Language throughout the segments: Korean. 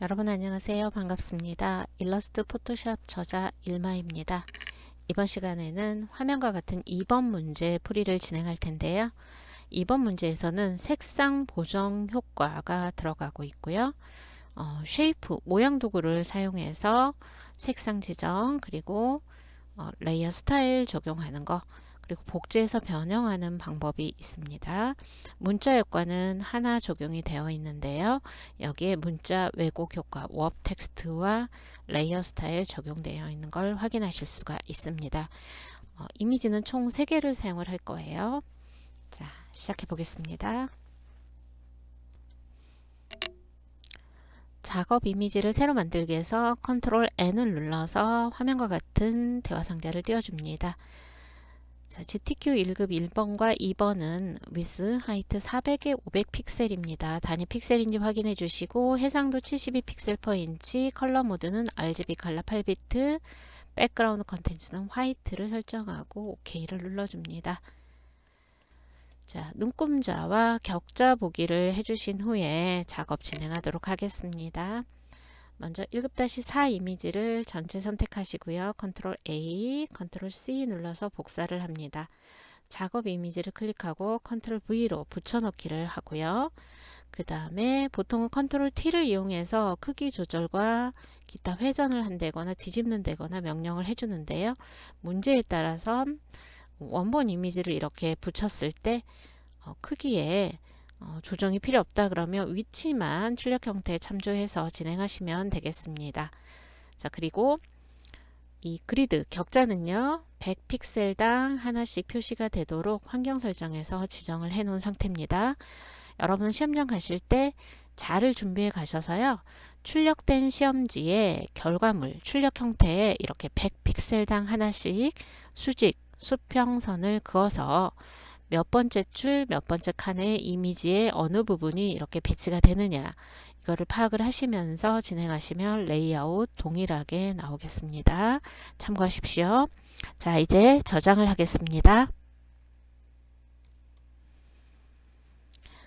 여러분 안녕하세요. 반갑습니다. 일러스트 포토샵 저자 일마입니다. 이번 시간에는 화면과 같은 2번 문제 풀이를 진행할 텐데요. 2번 문제에서는 색상 보정 효과가 들어가고 있고요. 쉐이프, 모양 도구를 사용해서 색상 지정, 그리고 레이어 스타일 적용하는 거, 그리고 복제해서 변형하는 방법이 있습니다. 문자 효과는 하나 적용이 되어 있는데요. 여기에 문자 왜곡 효과, 워 텍스트와 레이어 스타일 적용되어 있는 걸 확인하실 수가 있습니다. 이미지는 총 3개를 사용을 할 거예요. 자, 시작해 보겠습니다. 작업 이미지를 새로 만들기 위해서 컨트롤 N을 눌러서 화면과 같은 대화 상자를 띄워줍니다. 자, GTQ 1급 1번과 2번은 width, height 400에 500 픽셀입니다. 단위 픽셀인지 확인해 주시고 해상도 72 픽셀 per 인치, 컬러 모드는 RGB 칼라 8비트, 백그라운드 컨텐츠는 화이트를 설정하고 OK를 눌러줍니다. 자, 눈금자와 격자 보기를 해주신 후에 작업 진행하도록 하겠습니다. 먼저 1급-4 이미지를 전체 선택하시고요. 컨트롤 A, 컨트롤 C 눌러서 복사를 합니다. 작업 이미지를 클릭하고 컨트롤 V로 붙여넣기를 하고요. 그 다음에 보통은 컨트롤 T를 이용해서 크기 조절과 기타 회전을 한다거나 뒤집는다거나 명령을 해주는데요. 문제에 따라서 원본 이미지를 이렇게 붙였을 때 크기에 조정이 필요 없다 그러면 위치만 출력 형태에 참조해서 진행하시면 되겠습니다. 자, 그리고 이 그리드 격자는요 100픽셀당 하나씩 표시가 되도록 환경 설정에서 지정을 해 놓은 상태입니다. 여러분 시험장 가실 때 자를 준비해 가셔서요 출력된 시험지에 결과물 출력 형태에 이렇게 100픽셀당 하나씩 수직 수평선을 그어서 몇 번째 줄, 몇 번째 칸의 이미지의 어느 부분이 이렇게 배치가 되느냐 이거를 파악을 하시면서 진행하시면 레이아웃 동일하게 나오겠습니다. 참고하십시오. 자, 이제 저장을 하겠습니다.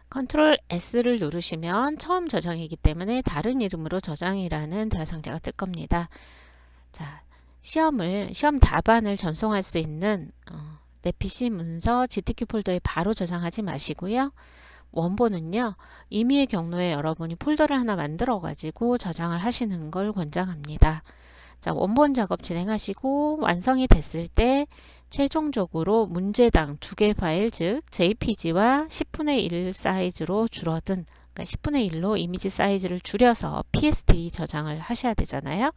컨트롤 S를 누르시면 처음 저장이기 때문에 다른 이름으로 저장이라는 대화 상자가 뜰 겁니다. 자, 시험 답안을 전송할 수 있는 내 PC 문서 GTQ 폴더에 바로 저장하지 마시고요. 원본은요. 임의의 경로에 여러분이 폴더를 하나 만들어 가지고 저장을 하시는 걸 권장합니다. 자, 원본 작업 진행하시고 완성이 됐을 때 최종적으로 문제당 2개 파일 즉 JPG와 10분의 1 사이즈로 줄어든 그러니까 10분의 1로 이미지 사이즈를 줄여서 PSD 저장을 하셔야 되잖아요.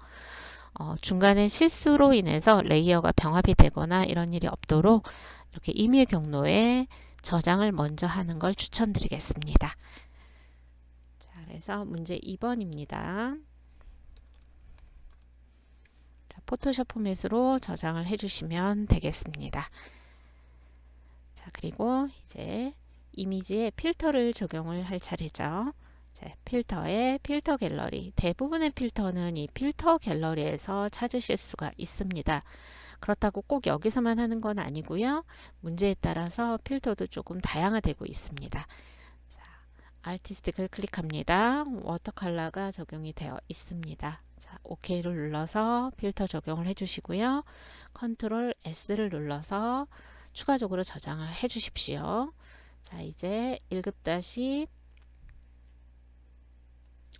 중간에 실수로 인해서 레이어가 병합이 되거나 이런 일이 없도록 이렇게 임의의 경로에 저장을 먼저 하는 걸 추천드리겠습니다. 자, 그래서 문제 2번입니다. 자, 포토샵 포맷으로 저장을 해주시면 되겠습니다. 자, 그리고 이제 이미지에 필터를 적용을 할 차례죠. 필터의 필터 갤러리 대부분의 필터는 이 필터 갤러리에서 찾으실 수가 있습니다. 그렇다고 꼭 여기서만 하는 건 아니고요. 문제에 따라서 필터도 조금 다양화되고 있습니다. 자, 아티스틱을 클릭합니다. 워터컬러가 적용이 되어 있습니다. 자, OK를 눌러서 필터 적용을 해주시고요. 컨트롤 S를 눌러서 추가적으로 저장을 해주십시오. 자, 이제 1급-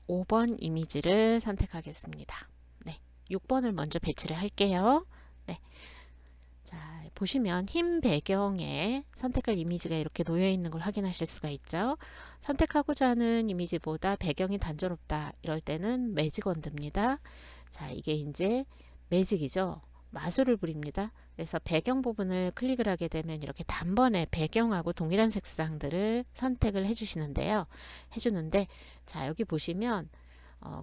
5번 이미지를 선택하겠습니다. 네, 6번을 먼저 배치를 할게요. 네, 자, 보시면 흰 배경에 선택할 이미지가 이렇게 놓여 있는 걸 확인하실 수가 있죠. 선택하고자 하는 이미지보다 배경이 단조롭다 이럴 때는 매직 원드입니다. 자, 이게 이제 매직이죠. 마술을 부립니다. 그래서 배경 부분을 클릭을 하게 되면 이렇게 단번에 배경하고 동일한 색상들을 선택을 해주는데 자, 여기 보시면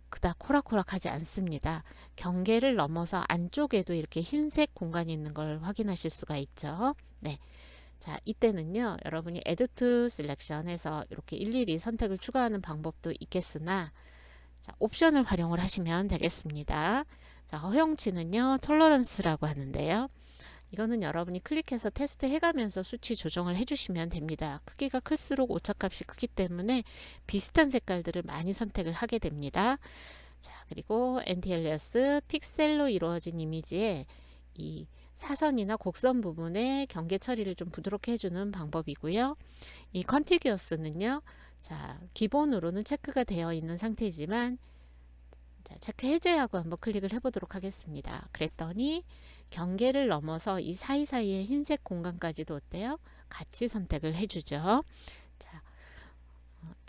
그닥 호락호락하지 않습니다. 경계를 넘어서 안쪽에도 이렇게 흰색 공간이 있는 걸 확인하실 수가 있죠. 네. 자, 이때는요, 여러분이 Add to Selection에서 이렇게 일일이 선택을 추가하는 방법도 있겠으나, 자, 옵션을 활용을 하시면 되겠습니다. 자, 허용치는요, 톨러런스라고 하는데요. 이거는 여러분이 클릭해서 테스트 해가면서 수치 조정을 해주시면 됩니다. 크기가 클수록 오차값이 크기 때문에 비슷한 색깔들을 많이 선택을 하게 됩니다. 자, 그리고 엔티엘리어스 픽셀로 이루어진 이미지에 이 사선이나 곡선 부분에 경계 처리를 좀 부드럽게 해주는 방법이고요. 이 컨티기어스는요, 자, 기본으로는 체크가 되어 있는 상태이지만, 자, 체크 해제하고 한번 클릭을 해보도록 하겠습니다. 그랬더니 경계를 넘어서 이 사이사이의 흰색 공간까지도 어때요? 같이 선택을 해주죠. 자,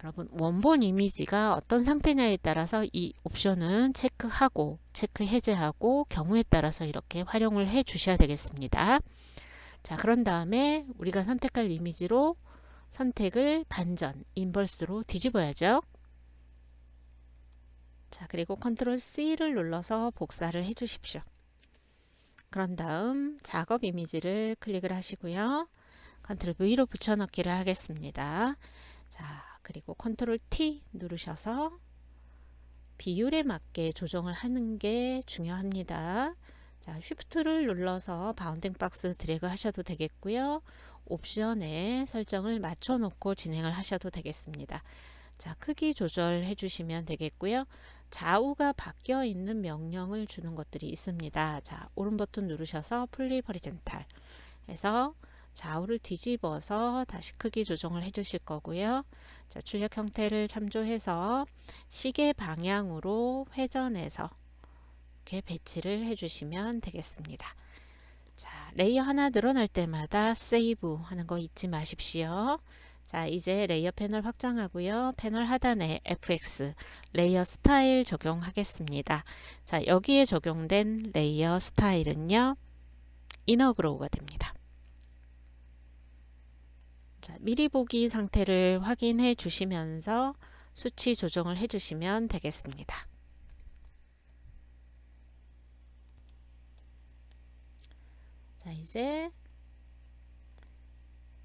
여러분 원본 이미지가 어떤 상태냐에 따라서 이 옵션은 체크하고 체크 해제하고 경우에 따라서 이렇게 활용을 해 주셔야 되겠습니다. 자, 그런 다음에 우리가 선택할 이미지로 선택을 반전 인버스로 뒤집어야죠. 자, 그리고 컨트롤 C를 눌러서 복사를 해 주십시오. 그런 다음 작업 이미지를 클릭을 하시고요. 컨트롤 V로 붙여넣기를 하겠습니다. 자, 그리고 컨트롤 T 누르셔서 비율에 맞게 조정을 하는 게 중요합니다. 자, 쉬프트를 눌러서 바운딩 박스 드래그 하셔도 되겠고요. 옵션에 설정을 맞춰 놓고 진행을 하셔도 되겠습니다. 자, 크기 조절해 주시면 되겠고요. 좌우가 바뀌어 있는 명령을 주는 것들이 있습니다. 자, 오른 버튼 누르셔서 플립 허리젠탈 해서 좌우를 뒤집어서 다시 크기 조정을 해 주실 거고요. 자, 출력 형태를 참조해서 시계 방향으로 회전해서 이렇게 배치를 해 주시면 되겠습니다. 자, 레이어 하나 늘어날 때마다 세이브 하는 거 잊지 마십시오. 자, 이제 레이어 패널 확장하고요. 패널 하단에 FX 레이어 스타일 적용하겠습니다. 자, 여기에 적용된 레이어 스타일은요, 이너 그로우가 됩니다. 자, 미리 보기 상태를 확인해 주시면서 수치 조정을 해 주시면 되겠습니다. 자, 이제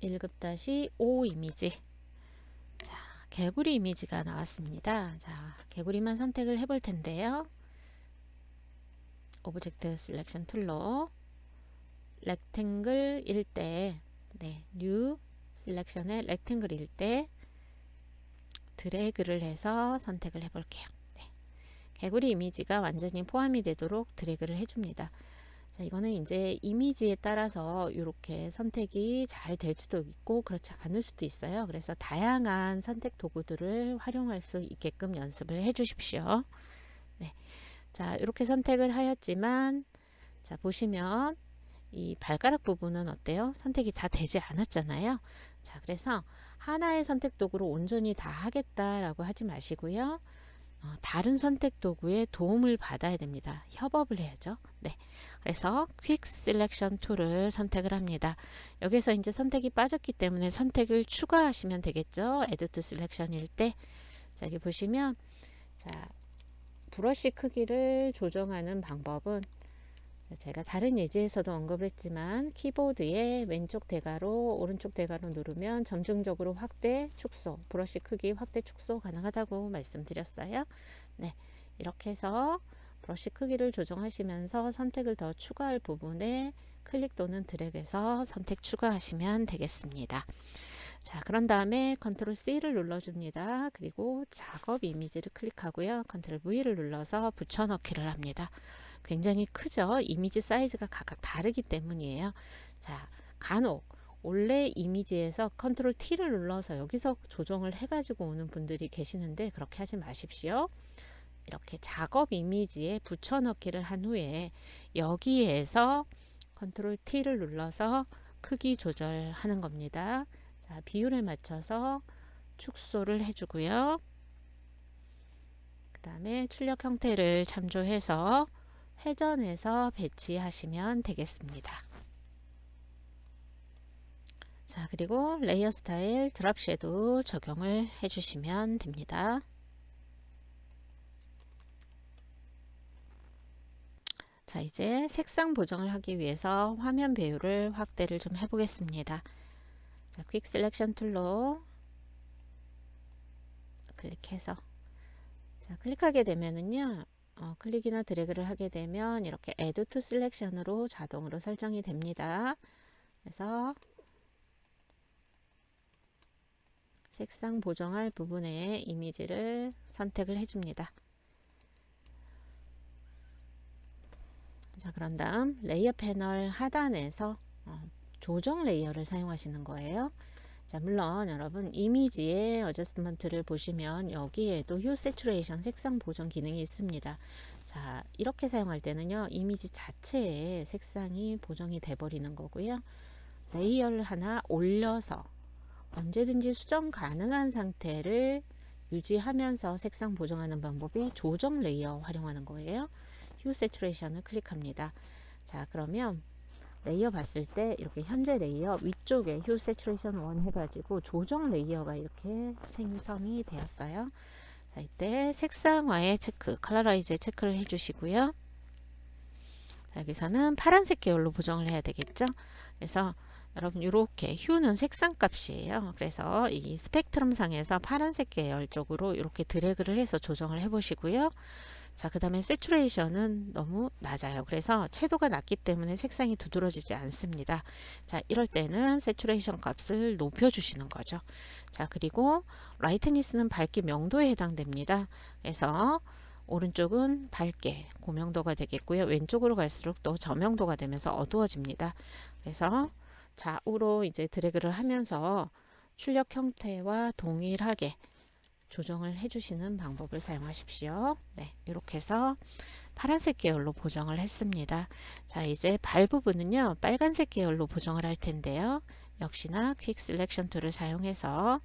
1급-5 이미지. 자, 개구리 이미지가 나왔습니다. 자, 개구리만 선택을 해 볼 텐데요. 오브젝트 셀렉션 툴로 렉탱글일 때, 네, 뉴 셀렉션의 렉탱글일 때 드래그를 해서 선택을 해 볼게요. 네. 개구리 이미지가 완전히 포함이 되도록 드래그를 해줍니다. 자, 이거는 이제 이미지에 따라서 이렇게 선택이 잘 될 수도 있고 그렇지 않을 수도 있어요. 그래서 다양한 선택 도구들을 활용할 수 있게끔 연습을 해 주십시오. 네. 자, 이렇게 선택을 하였지만, 자, 보시면 이 발가락 부분은 어때요? 선택이 다 되지 않았잖아요. 자, 그래서 하나의 선택 도구로 온전히 다 하겠다라고 하지 마시고요. 다른 선택 도구의 도움을 받아야 됩니다. 협업을 해야죠. 네. 그래서 퀵 셀렉션 툴을 선택을 합니다. 여기서 이제 선택이 빠졌기 때문에 선택을 추가하시면 되겠죠. Add to Selection일 때. 자, 여기 보시면, 자, 브러쉬 크기를 조정하는 방법은 제가 다른 예제에서도 언급을 했지만 키보드의 왼쪽 대괄호 오른쪽 대괄호 누르면 점증적으로 확대 축소 브러쉬 크기 확대 축소 가능하다고 말씀드렸어요. 네, 이렇게 해서 브러쉬 크기를 조정하시면서 선택을 더 추가할 부분에 클릭 또는 드래그해서 선택 추가하시면 되겠습니다. 자, 그런 다음에 컨트롤 C를 눌러줍니다. 그리고 작업 이미지를 클릭하고요. 컨트롤 V를 눌러서 붙여넣기를 합니다. 굉장히 크죠. 이미지 사이즈가 각각 다르기 때문이에요. 자, 간혹 원래 이미지에서 컨트롤 T를 눌러서 여기서 조정을 해가지고 오는 분들이 계시는데 그렇게 하지 마십시오. 이렇게 작업 이미지에 붙여넣기를 한 후에 여기에서 컨트롤 T를 눌러서 크기 조절하는 겁니다. 자, 비율에 맞춰서 축소를 해주고요. 그 다음에 출력 형태를 참조해서 회전해서 배치하시면 되겠습니다. 자, 그리고 레이어 스타일 드랍 섀도우 적용을 해주시면 됩니다. 자, 이제 색상 보정을 하기 위해서 화면 배율을 확대를 좀 해보겠습니다. 자, 퀵 셀렉션 툴로 클릭해서 자, 클릭하게 되면은요, 클릭이나 드래그를 하게 되면 이렇게 Add to Selection으로 자동으로 설정이 됩니다. 그래서 색상 보정할 부분에 이미지를 선택을 해줍니다. 자, 그런 다음 레이어 패널 하단에서 조정 레이어를 사용하시는 거예요. 자, 물론 여러분 이미지의 어저스트먼트를 보시면 여기에도 휴 세츄레이션 색상 보정 기능이 있습니다. 자, 이렇게 사용할 때는요 이미지 자체에 색상이 보정이 돼 버리는 거고요. 레이어를 하나 올려서 언제든지 수정 가능한 상태를 유지하면서 색상 보정하는 방법이 조정 레이어 활용하는 거예요. 휴 세츄레이션을 클릭합니다. 자, 그러면 레이어 봤을 때 이렇게 현재 레이어 위쪽에 휴 세츄레이션 1 해가지고 조정 레이어가 이렇게 생성이 되었어요. 자, 이때 색상화의 체크, 컬러라이즈의 체크를 해주시고요. 자, 여기서는 파란색 계열로 보정을 해야 되겠죠. 그래서 여러분 이렇게 휴는 색상 값이에요. 그래서 이 스펙트럼 상에서 파란색 계열 쪽으로 이렇게 드래그를 해서 조정을 해 보시고요. 자, 그 다음에 세츄레이션은 너무 낮아요. 그래서 채도가 낮기 때문에 색상이 두드러지지 않습니다. 자, 이럴 때는 세츄레이션 값을 높여 주시는 거죠. 자, 그리고 라이트니스는 밝기 명도에 해당됩니다. 그래서 오른쪽은 밝게 고명도가 되겠고요. 왼쪽으로 갈수록 또 저명도가 되면서 어두워집니다. 그래서 좌우로 이제 드래그를 하면서 출력 형태와 동일하게 조정을 해주시는 방법을 사용하십시오. 네, 이렇게 해서 파란색 계열로 보정을 했습니다. 자, 이제 발 부분은요 빨간색 계열로 보정을 할 텐데요. 역시나 퀵 셀렉션 툴을 사용해서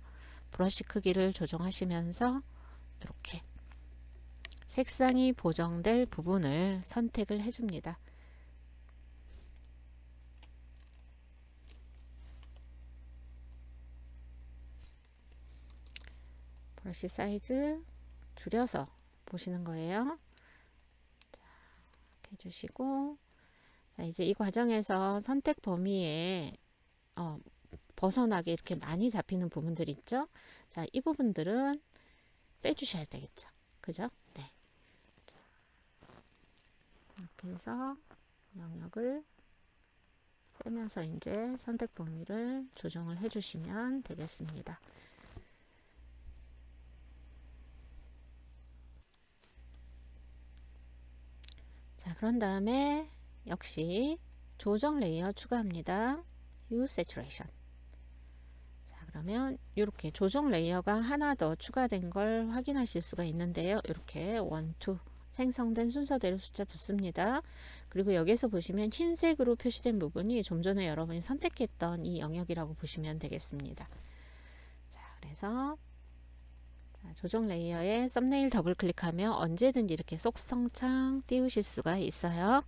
브러쉬 크기를 조정하시면서 이렇게 색상이 보정될 부분을 선택을 해줍니다. 브러쉬 사이즈 줄여서 보시는 거예요. 자, 이렇게 해주시고, 자, 이제 이 과정에서 선택 범위에 벗어나게 이렇게 많이 잡히는 부분들 있죠. 자, 이 부분들은 빼주셔야 되겠죠. 그죠? 네. 이렇게 해서 영역을 빼면서 이제 선택 범위를 조정을 해주시면 되겠습니다. 자, 그런 다음에 역시 조정 레이어 추가합니다. Hue Saturation. 자, 그러면 이렇게 조정 레이어가 하나 더 추가된 걸 확인하실 수가 있는데요. 이렇게 1, 2 생성된 순서대로 숫자 붙습니다. 그리고 여기서 보시면 흰색으로 표시된 부분이 좀 전에 여러분이 선택했던 이 영역이라고 보시면 되겠습니다. 자, 그래서 조정 레이어에 썸네일 더블 클릭하면 언제든지 이렇게 속성창 띄우실 수가 있어요.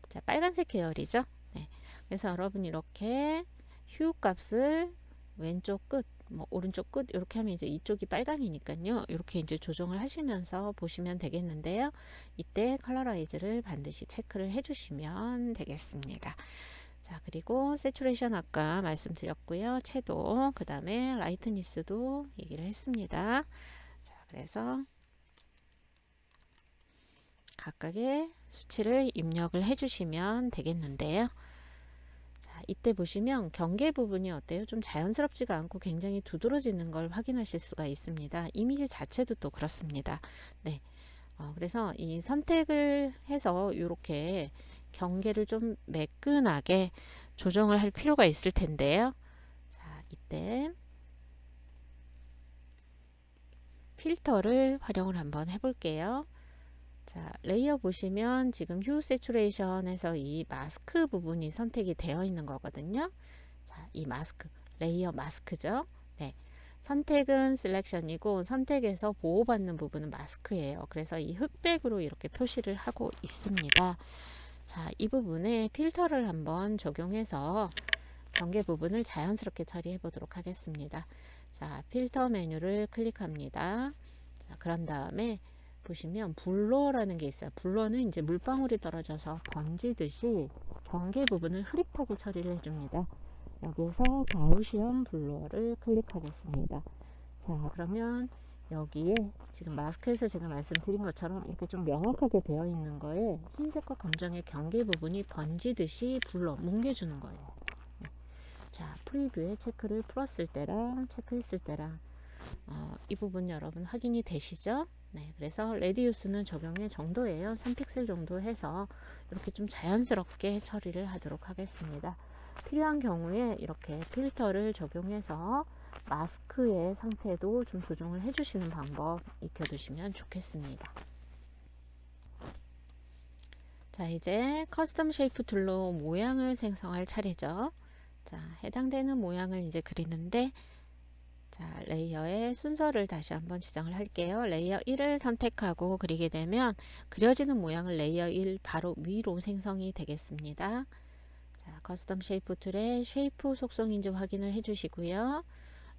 자, 빨간색 계열이죠. 네. 그래서 여러분 이렇게 휴 값을 왼쪽 끝, 뭐 오른쪽 끝 이렇게 하면 이제 이쪽이 빨강이니까요. 이렇게 이제 조정을 하시면서 보시면 되겠는데요. 이때 컬러라이즈를 반드시 체크를 해주시면 되겠습니다. 자, 그리고 세츄레이션 아까 말씀드렸고요. 채도, 그 다음에 라이트니스도 얘기를 했습니다. 자, 그래서 각각의 수치를 입력을 해주시면 되겠는데요. 자, 이때 보시면 경계 부분이 어때요? 좀 자연스럽지가 않고 굉장히 두드러지는 걸 확인하실 수가 있습니다. 이미지 자체도 또 그렇습니다. 네. 그래서 이 선택을 해서 이렇게 경계를 좀 매끈하게 조정을 할 필요가 있을 텐데요. 자, 이때 필터를 활용을 한번 해볼게요. 자, 레이어 보시면 지금 휴 세츄레이션에서 이 마스크 부분이 선택이 되어 있는 거거든요. 자, 이 마스크, 레이어 마스크죠. 네. 선택은 셀렉션이고 선택에서 보호받는 부분은 마스크예요. 그래서 이 흑백으로 이렇게 표시를 하고 있습니다. 자, 이 부분에 필터를 한번 적용해서 경계 부분을 자연스럽게 처리해 보도록 하겠습니다. 자, 필터 메뉴를 클릭합니다. 자, 그런 다음에 보시면 블러라는 게 있어요. 블러는 이제 물방울이 떨어져서 번지듯이 경계 부분을 흐릿하게 처리를 해줍니다. 여기서 가우시언 블러를 클릭하겠습니다. 자, 그러면 여기에 지금 마스크에서 제가 말씀드린 것처럼 이렇게 좀 명확하게 되어 있는 거에 흰색과 검정의 경계 부분이 번지듯이 불러 뭉개주는 거예요. 네. 자, 프리뷰에 체크를 풀었을 때랑 체크했을 때랑 이 부분 여러분 확인이 되시죠? 네, 그래서 레디우스는 적용의 정도예요. 3픽셀 정도 해서 이렇게 좀 자연스럽게 처리를 하도록 하겠습니다. 필요한 경우에 이렇게 필터를 적용해서 마스크의 상태도 좀 조정을 해주시는 방법 익혀두시면 좋겠습니다. 자, 이제 커스텀 쉐이프 툴로 모양을 생성할 차례죠. 자, 해당되는 모양을 이제 그리는데, 자, 레이어의 순서를 다시 한번 지정을 할게요. 레이어 1을 선택하고 그리게 되면 그려지는 모양을 레이어 1 바로 위로 생성이 되겠습니다. 자, 커스텀 쉐이프 툴의 쉐이프 속성인지 확인을 해주시고요.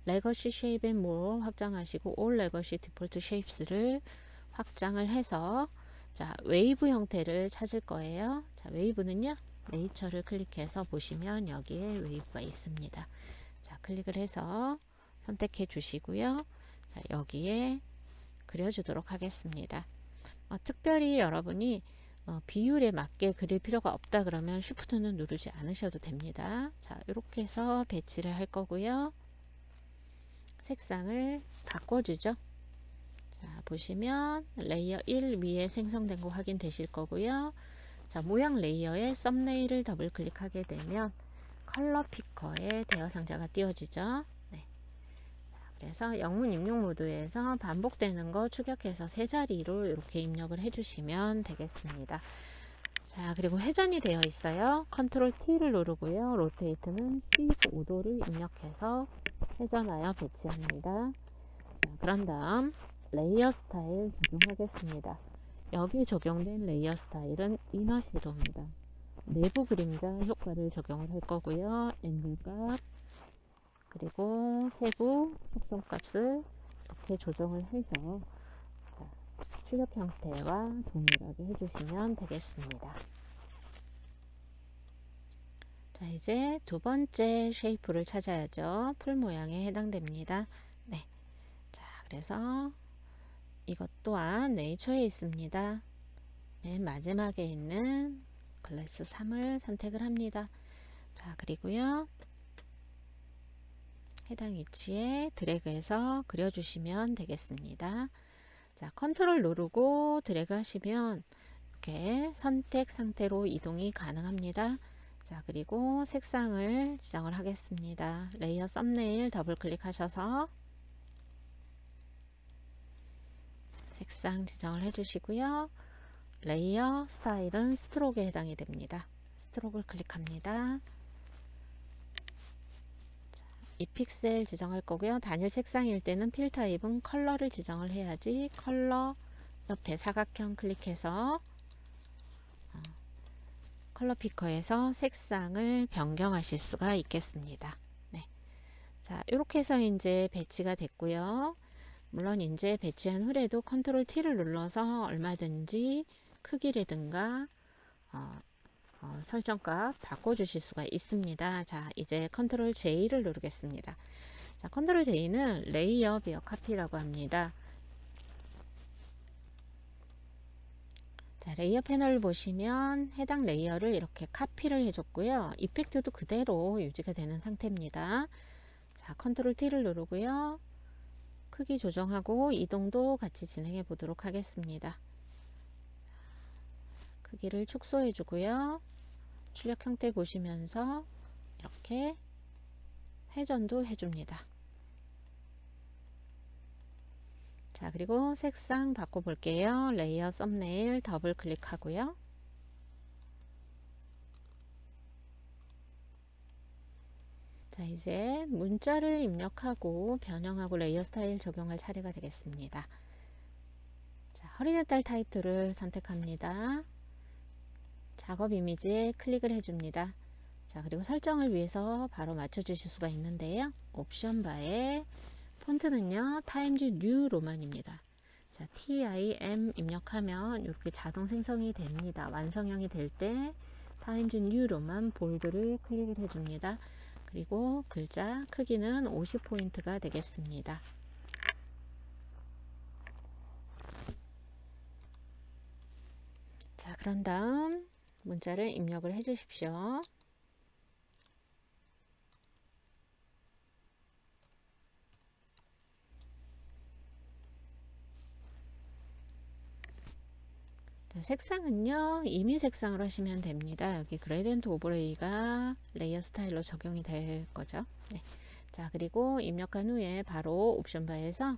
레거시 쉐입 앤 모어 확장하시고 올 레거시 디폴트 쉐입스를 확장을 해서 자, 웨이브 형태를 찾을 거예요. 자, 웨이브는요, 네이처를 클릭해서 보시면 여기에 웨이브가 있습니다. 자, 클릭을 해서 선택해 주시고요. 자, 여기에 그려주도록 하겠습니다. 특별히 여러분이 비율에 맞게 그릴 필요가 없다 그러면 쉬프트는 누르지 않으셔도 됩니다. 자, 이렇게 해서 배치를 할 거고요. 색상을 바꿔주죠. 자, 보시면 레이어 1 위에 생성된 거 확인되실 거고요. 자, 모양 레이어에 썸네일을 더블 클릭하게 되면 컬러 피커의 대여 상자가 띄워지죠. 네. 그래서 영문 입력 모드에서 반복되는 거 추격해서 세 자리로 이렇게 입력을 해주시면 되겠습니다. 자, 그리고 회전이 되어 있어요. 컨트롤 T를 누르고요. 로테이트는 15도를 입력해서 회전하여 배치합니다. 자, 그런 다음 레이어 스타일 적용하겠습니다. 여기 적용된 레이어 스타일은 이너 섀도우입니다. 내부 그림자 효과를 적용을 할 거고요. 앵글 값 그리고 세부 속성 값을 이렇게 조정을 해서 출력 형태와 동일하게 해주시면 되겠습니다. 자, 이제 두 번째 쉐이프를 찾아야죠. 풀 모양에 해당됩니다. 네. 자, 그래서 이것 또한 네이처에 있습니다. 맨 마지막에 있는 클래스 3을 선택을 합니다. 자, 그리고요. 해당 위치에 드래그해서 그려주시면 되겠습니다. 자, 컨트롤 누르고 드래그 하시면 이렇게 선택 상태로 이동이 가능합니다. 자, 그리고 색상을 지정을 하겠습니다. 레이어 썸네일 더블 클릭하셔서 색상 지정을 해주시고요. 레이어 스타일은 스트로크에 해당이 됩니다. 스트로크를 클릭합니다. 자, 2픽셀 지정할 거고요. 단일 색상일 때는 필 타입은 컬러를 지정을 해야지 컬러 옆에 사각형 클릭해서 컬러 피커에서 색상을 변경하실 수가 있겠습니다. 네. 자, 이렇게 해서 이제 배치가 됐고요. 물론 이제 배치한 후에도 컨트롤 T를 눌러서 얼마든지 크기라든가 설정값 바꿔주실 수가 있습니다. 자, 이제 컨트롤 J를 누르겠습니다. 자, 컨트롤 J는 레이어 베어 카피라고 합니다. 자, 레이어 패널을 보시면 해당 레이어를 이렇게 카피를 해줬고요. 이펙트도 그대로 유지가 되는 상태입니다. 자, 컨트롤 T를 누르고요. 크기 조정하고 이동도 같이 진행해 보도록 하겠습니다. 크기를 축소해 주고요. 출력 형태 보시면서 이렇게 회전도 해줍니다. 자, 그리고 색상 바꿔볼게요. 레이어 썸네일 더블 클릭하고요. 자, 이제 문자를 입력하고 변형하고 레이어 스타일 적용할 차례가 되겠습니다. 자, 허리젠탈 타입 툴을 선택합니다. 작업 이미지에 클릭을 해줍니다. 자, 그리고 설정을 위해서 바로 맞춰주실 수가 있는데요. 옵션 바에 폰트는요, 타임즈 뉴 로만입니다. 자, TIM 입력하면 이렇게 자동 생성이 됩니다. 완성형이 될 때 타임즈 뉴 로만 볼드를 클릭을 해줍니다. 그리고 글자 크기는 50포인트가 되겠습니다. 그런 다음 문자를 입력을 해 주십시오. 자, 색상은요, 이미 색상으로 하시면 됩니다. 여기 그레디언트 오버레이가 레이어 스타일로 적용이 될 거죠. 네. 자, 그리고 입력한 후에 바로 옵션 바에서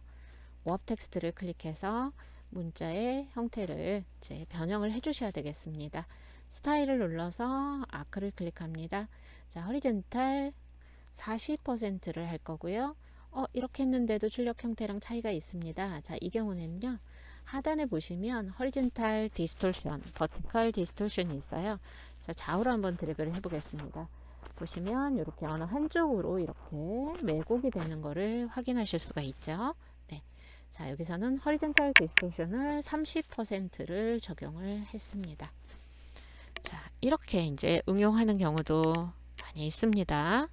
워프 텍스트를 클릭해서 문자의 형태를 이제 변형을 해 주셔야 되겠습니다. 스타일을 눌러서 아크를 클릭합니다. 자, 허리젠탈 40%를 할 거고요. 이렇게 했는데도 출력 형태랑 차이가 있습니다. 자, 이 경우는요, 하단에 보시면 horizontal distortion, vertical distortion이 있어요. 자, 좌우로 한번 드래그를 해 보겠습니다. 보시면 이렇게 어느 한쪽으로 이렇게 왜곡이 되는 거를 확인하실 수가 있죠. 네. 자, 여기서는 horizontal distortion을 30%를 적용을 했습니다. 자, 이렇게 이제 응용하는 경우도 많이 있습니다.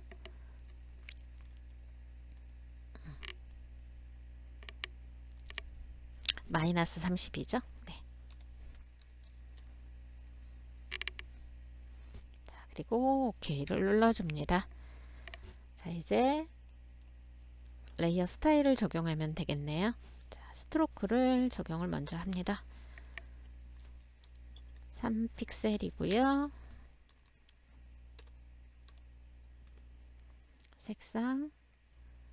마이너스 30이죠. 네. 자, 그리고 OK를 눌러줍니다. 자, 이제 레이어 스타일을 적용하면 되겠네요. 자, 스트로크를 적용을 먼저 합니다. 3픽셀이고요. 색상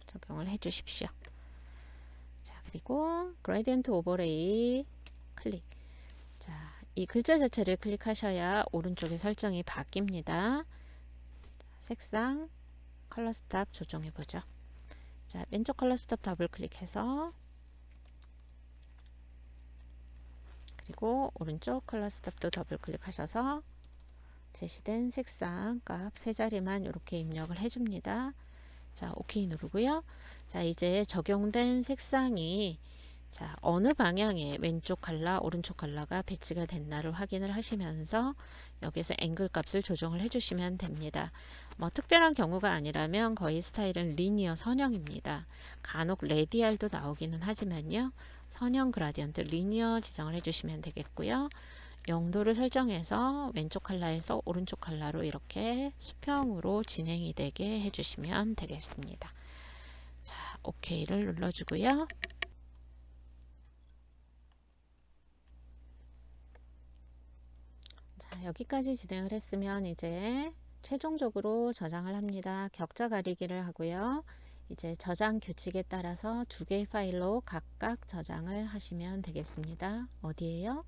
적용을 해 주십시오. 자, 그리고 그레디언트 오버레이 클릭. 자, 이 글자 자체를 클릭하셔야 오른쪽에 설정이 바뀝니다. 색상 컬러 스탑 조정해 보죠. 자, 왼쪽 컬러 스탑 더블 클릭해서, 그리고 오른쪽 컬러 스탑도 더블 클릭하셔서 제시된 색상 값 세 자리만 이렇게 입력을 해줍니다. 자, OK 누르고요. 자, 이제 적용된 색상이 자, 어느 방향에 왼쪽 컬러, 오른쪽 컬러가 배치가 됐나를 확인을 하시면서 여기서 앵글 값을 조정을 해주시면 됩니다. 뭐 특별한 경우가 아니라면 거의 스타일은 리니어 선형입니다. 간혹 레디알도 나오기는 하지만요. 선형 그라디언트 리니어 지정을 해주시면 되겠고요. 영도를 설정해서 왼쪽 컬러에서 오른쪽 컬러로 이렇게 수평으로 진행이 되게 해주시면 되겠습니다. 자, OK를 눌러주고요. 자, 여기까지 진행을 했으면 이제 최종적으로 저장을 합니다. 격자 가리기를 하고요. 이제 저장 규칙에 따라서 두 개의 파일로 각각 저장을 하시면 되겠습니다. 어디에요?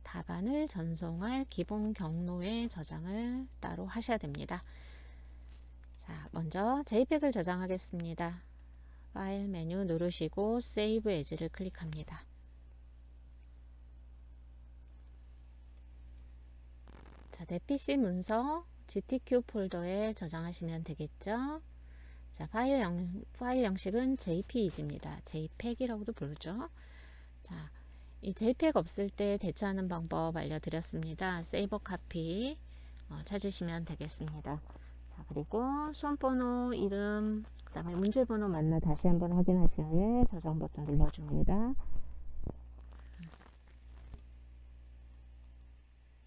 답안을 전송할 기본 경로에 저장을 따로 하셔야 됩니다. 자, 먼저 JPEG을 저장하겠습니다. 파일 메뉴 누르시고 Save As를 클릭합니다. 자, 내 PC 문서 GTQ 폴더에 저장하시면 되겠죠. 자, 파일 형식은 JPEG입니다. JPEG이라고도 부르죠. 자, 이 JPEG 없을 때 대처하는 방법 알려드렸습니다. Save Copy 찾으시면 되겠습니다. 자, 그리고 수험번호, 이름, 그 다음에 문제번호 맞나 다시 한번 확인하신 후에 저장 버튼 눌러줍니다.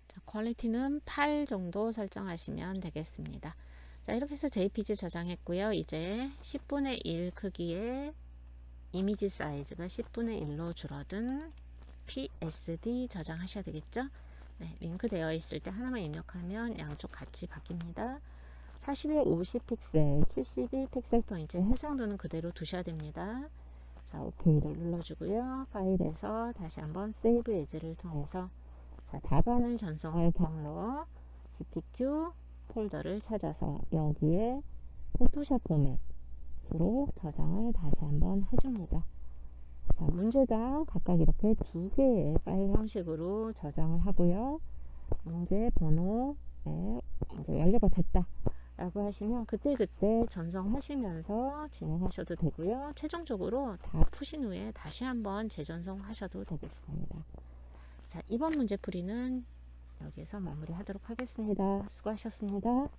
자, 퀄리티는 8 정도 설정하시면 되겠습니다. 자, 이렇게 해서 JPG 저장했고요. 이제 10분의 1 크기의 이미지 사이즈가 10분의 1로 줄어든 PSD 저장하셔야 되겠죠. 네, 링크 되어 있을 때 하나만 입력하면 양쪽 같이 바뀝니다. 40에 50 픽셀, 72 픽셀 포인트 해상도는 그대로 두셔야 됩니다. 자, OK를 눌러주고요. 파일에서 다시 한번 Save As를 통해서 자, 답안을 전송할 경로 GTQ 폴더를 찾아서 여기에 포토샵 포맷으로 저장을 다시 한번 해줍니다. 자, 문제당 각각 이렇게 두 개의 파일 형식으로 저장을 하고요. 문제 번호에 이제 완료가 됐다 라고 하시면 그때그때 전송하시면서 진행하셔도 되고요. 최종적으로 다 푸신 후에 다시 한번 재전송 하셔도 되겠습니다. 자, 이번 문제풀이는 여기서 마무리하도록 하겠습니다. 수고하셨습니다.